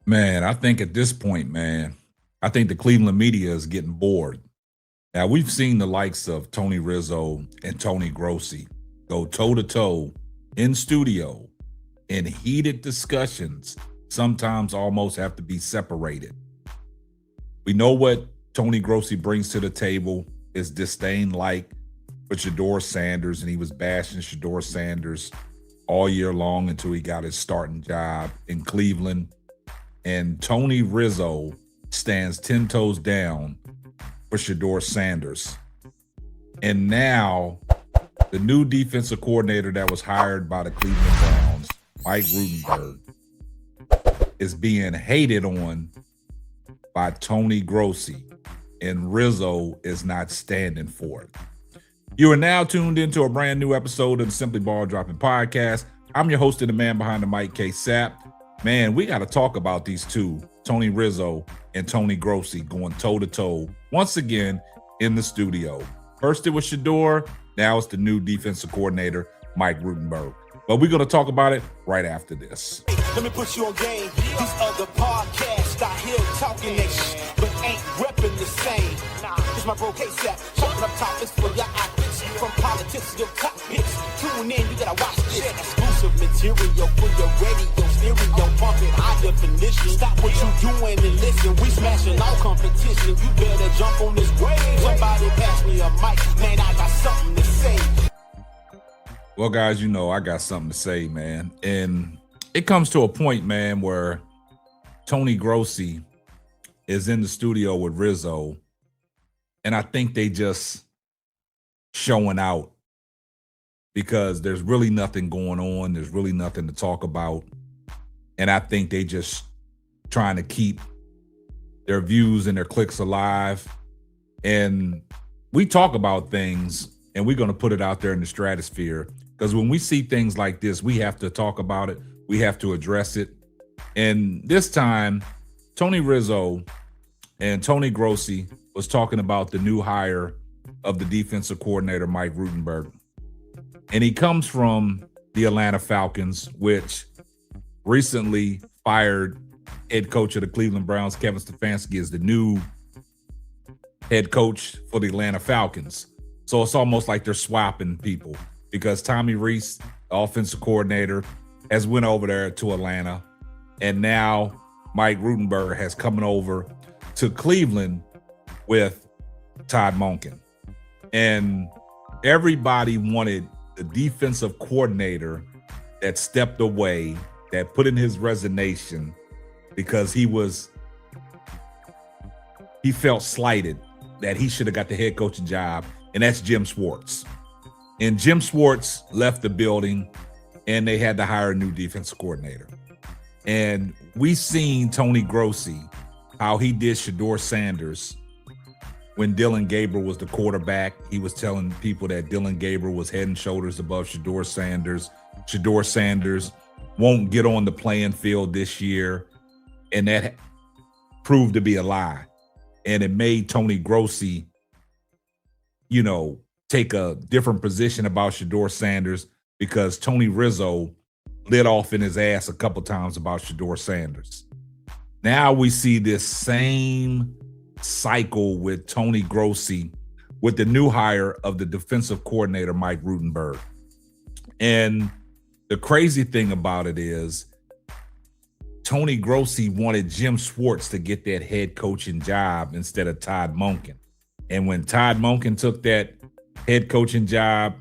Man, I think at this point, man, I think the Cleveland media is getting bored. Now, we've seen the likes of Tony Rizzo and Tony Grossi go toe to toe in studio in heated discussions, sometimes almost have to be separated. We know what Tony Grossi brings to the table is disdain like for Shedeur Sanders, and he was bashing Shedeur Sanders all year long until he got his starting job in Cleveland. And Tony Rizzo stands 10 toes down for Shedeur Sanders. And now the new defensive coordinator that was hired by the Cleveland Browns, Mike Rutenberg, is being hated on by Tony Grossi, and Rizzo is not standing for it. You are now tuned into a brand new episode of the Simply Ball Dropping Podcast. I'm your host and the man behind the mic, K. Sapp. Man, we got to talk about these two, Tony Rizzo and Tony Grossi, going toe-to-toe once again in the studio. First it was Shedeur, now it's the new defensive coordinator, Mike Rutenberg. But we're going to talk about it right after this. Let me put you on game. These other podcasts out here talking that shit, but ain't repping the same. It's my bro K-Sapp, chopping up topics for your optics. From politics to your topics. Tune in, you gotta watch this. Exclusive material for your radio, stereo, pumping high definition. Stop what you doing and listen. We smashing all competition. You better jump on this wave. Somebody pass me a mic, man, I got something to say. Well, guys, you know I got something to say, man. And it comes to a point, man, where Tony Grossi is in the studio with Rizzo, and I think they just showing out because there's really nothing going on. There's really nothing to talk about. And I think they just trying to keep their views and their clicks alive. And we talk about things, and we're going to put it out there in the stratosphere. Because when we see things like this, we have to talk about it. We have to address it. And this time, Tony Rizzo and Tony Grossi was talking about the new hire of the defensive coordinator, Mike Rutenberg. And he comes from the Atlanta Falcons, which recently fired head coach of the Cleveland Browns, Kevin Stefanski, is the new head coach for the Atlanta Falcons. So it's almost like they're swapping people, because Tommy Rees, the offensive coordinator, has went over there to Atlanta, and now Mike Rutenberg has come over to Cleveland with Todd Monken. And everybody wanted the defensive coordinator that stepped away, that put in his resignation because he felt slighted, that he should have got the head coaching job, and that's Jim Schwartz. And Jim Schwartz left the building, and they had to hire a new defensive coordinator. And we seen Tony Grossi, how he did Shedeur Sanders when Dylan Gabriel was the quarterback. He was telling people that Dylan Gabriel was head and shoulders above Shedeur Sanders. Shedeur Sanders won't get on the playing field this year. And that proved to be a lie. And it made Tony Grossi, take a different position about Shedeur Sanders, because Tony Rizzo lit off in his ass a couple times about Shedeur Sanders. Now we see this same cycle with Tony Grossi with the new hire of the defensive coordinator, Mike Rutenberg. And the crazy thing about it is Tony Grossi wanted Jim Schwartz to get that head coaching job instead of Todd Monken. And when Todd Monken took that head coaching job,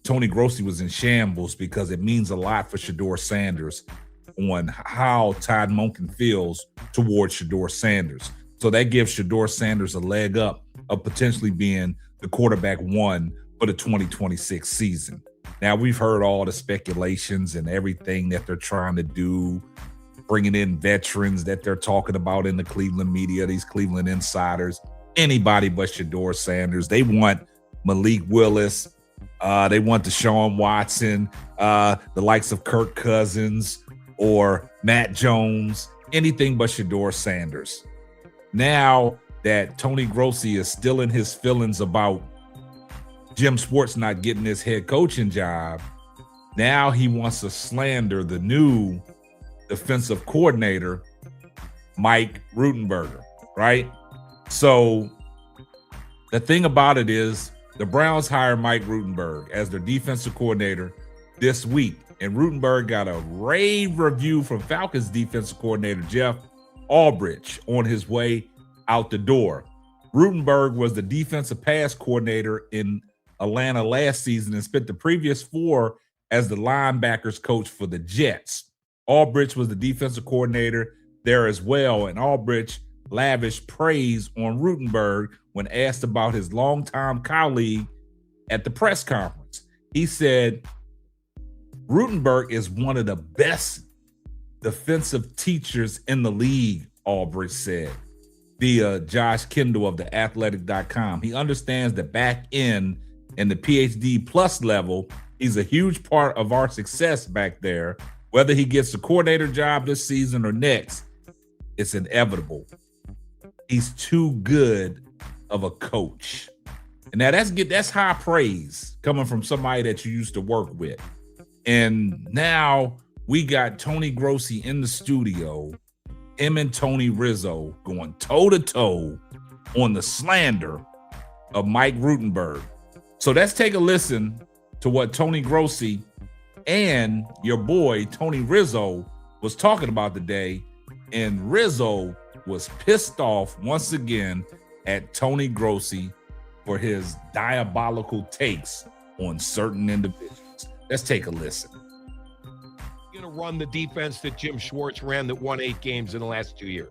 Tony Grossi was in shambles, because it means a lot for Shedeur Sanders on how Todd Monken feels towards Shedeur Sanders. So that gives Shedeur Sanders a leg up of potentially being the quarterback one for the 2026 season. Now, we've heard all the speculations and everything that they're trying to do, bringing in veterans that they're talking about in the Cleveland media, these Cleveland insiders, anybody but Shedeur Sanders. They want Malik Willis. They want Deshaun Watson, the likes of Kirk Cousins or Matt Jones, anything but Shedeur Sanders. Now that Tony Grossi is still in his feelings about Jim Schwartz not getting his head coaching job, now he wants to slander the new defensive coordinator Mike Rutenberg, right? So the thing about it is the Browns hired Mike Rutenberg as their defensive coordinator this week. And Rutenberg got a rave review from Falcons defensive coordinator Jeff Albridge on his way out the door. Rutenberg was the defensive pass coordinator in Atlanta last season and spent the previous 4 as the linebackers coach for the Jets. Albridge was the defensive coordinator there as well, and Albridge lavished praise on Rutenberg when asked about his longtime colleague at the press conference. He said, Rutenberg is one of the best defensive teachers in the league, Albridge said via Josh Kendall of the athletic.com. He understands the back end and the PhD plus level. He's a huge part of our success back there. Whether he gets the coordinator job this season or next, it's inevitable. He's too good of a coach. And now that's high praise coming from somebody that you used to work with. And now we got Tony Grossi in the studio, him and Tony Rizzo going toe-to-toe on the slander of Mike Rutenberg. So let's take a listen to what Tony Grossi and your boy Tony Rizzo was talking about today. And Rizzo was pissed off once again at Tony Grossi for his diabolical takes on certain individuals. Let's take a listen. Going to run the defense that Jim Schwartz ran that won 8 games in the last 2 years?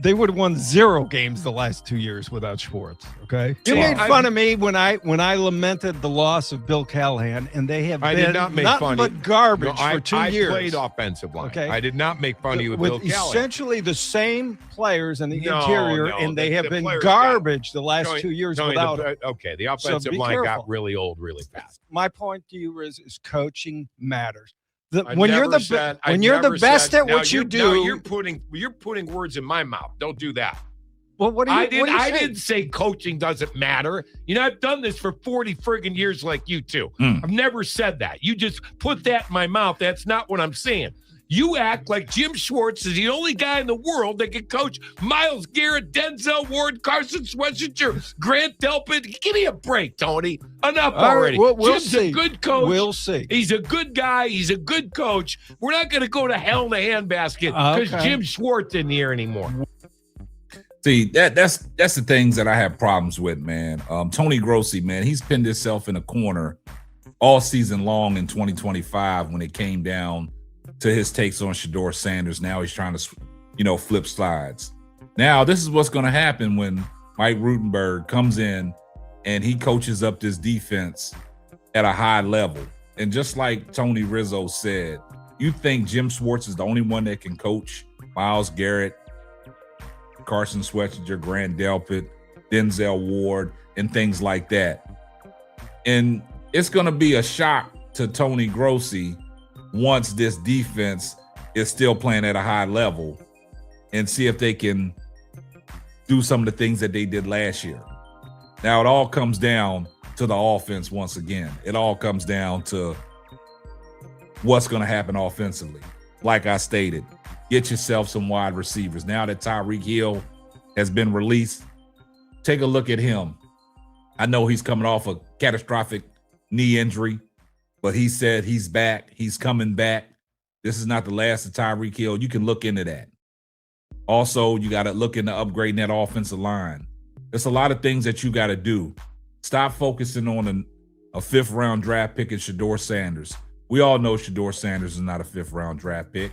They would have won 0 games the last 2 years without Schwartz. Okay, you made fun of me when I lamented the loss of Bill Callahan, and they have been did not make nothing fun but garbage for 2 years. I played offensive line. Okay, I did not make fun of you with Bill Callahan. Essentially the same players in the interior, and they have been garbage the last 2 years without it. Okay, the offensive line got really old really fast. My point to you is coaching matters. When you're the best at what you do, you're putting words in my mouth. Don't do that. Well, what are you? I didn't say coaching doesn't matter. You know, I've done this for 40 friggin' years, like you too. I've never said that. You just put that in my mouth. That's not what I'm saying. You act like Jim Schwartz is the only guy in the world that can coach Myles Garrett, Denzel Ward, Carson Schwarzenegger, Grant Delpit. Give me a break, Tony. Enough already. We'll Jim's see. a good coach. We'll see. He's a good guy. He's a good coach. We're not going to go to hell in a handbasket because Jim Schwartz in the air anymore. See, that's the things that I have problems with, man. Tony Grossi, man, he's pinned himself in a corner all season long in 2025 when it came down to his takes on Shedeur Sanders. Now he's trying to, flip slides. Now this is what's going to happen when Mike Rutenberg comes in and he coaches up this defense at a high level. And just like Tony Rizzo said, you think Jim Schwartz is the only one that can coach Myles Garrett, Carson Schwarzenegger, Grant Delpit, Denzel Ward, and things like that. And it's going to be a shock to Tony Grossi once this defense is still playing at a high level and see if they can do some of the things that they did last year. Now, it all comes down to the offense once again. It all comes down to what's going to happen offensively. Like I stated, get yourself some wide receivers. Now that Tyreek Hill has been released, take a look at him. I know he's coming off a catastrophic knee injury, but he said he's back. He's coming back. This is not the last of Tyreek Hill. You can look into that. Also, you got to look into upgrading that offensive line. There's a lot of things that you got to do. Stop focusing on a 5th-round draft pick in Shedeur Sanders. We all know Shedeur Sanders is not a 5th-round draft pick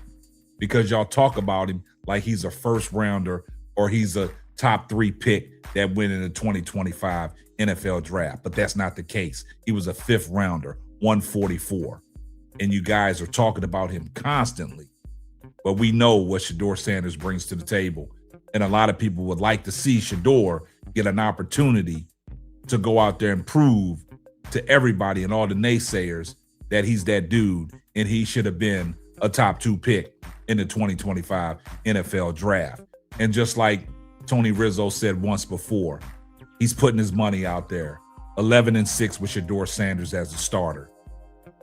because y'all talk about him like he's a 1st-rounder or he's a top 3 pick that went in the 2025 NFL draft. But that's not the case. He was a 5th-rounder. 144, and you guys are talking about him constantly, but we know what Shedeur Sanders brings to the table, and a lot of people would like to see Shedeur get an opportunity to go out there and prove to everybody and all the naysayers that he's that dude and he should have been a top 2 pick in the 2025 NFL draft. And just like Tony Rizzo said once before, he's putting his money out there. 11-6 with Shedeur Sanders as a starter.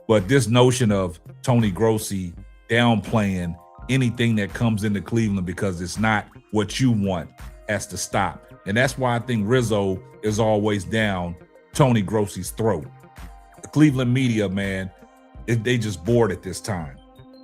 But this notion of Tony Grossi downplaying anything that comes into Cleveland because it's not what you want has to stop. And that's why I think Rizzo is always down Tony Grossi's throat. The Cleveland media, man, they just bored at this time.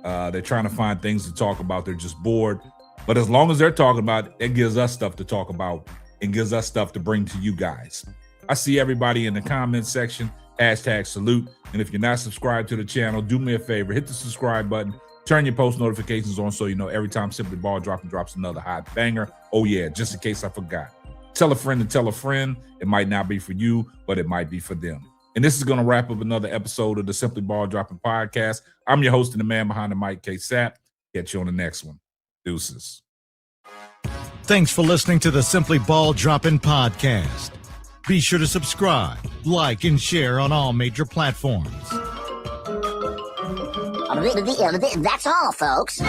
They're trying to find things to talk about. They're just bored. But as long as they're talking about it, it gives us stuff to talk about and gives us stuff to bring to you guys. I see everybody in the comments section, #salute. And if you're not subscribed to the channel, do me a favor, hit the subscribe button, turn your post notifications on so you know every time Simply Ball drops another hot banger. Oh yeah, just in case I forgot. Tell a friend to tell a friend. It might not be for you, but it might be for them. And this is going to wrap up another episode of the Simply Ball Dropping Podcast. I'm your host and the man behind the mic, K-Sap. Catch you on the next one. Deuces. Thanks for listening to the Simply Ball Dropping Podcast. Be sure to subscribe, like, and share on all major platforms. That's all, folks.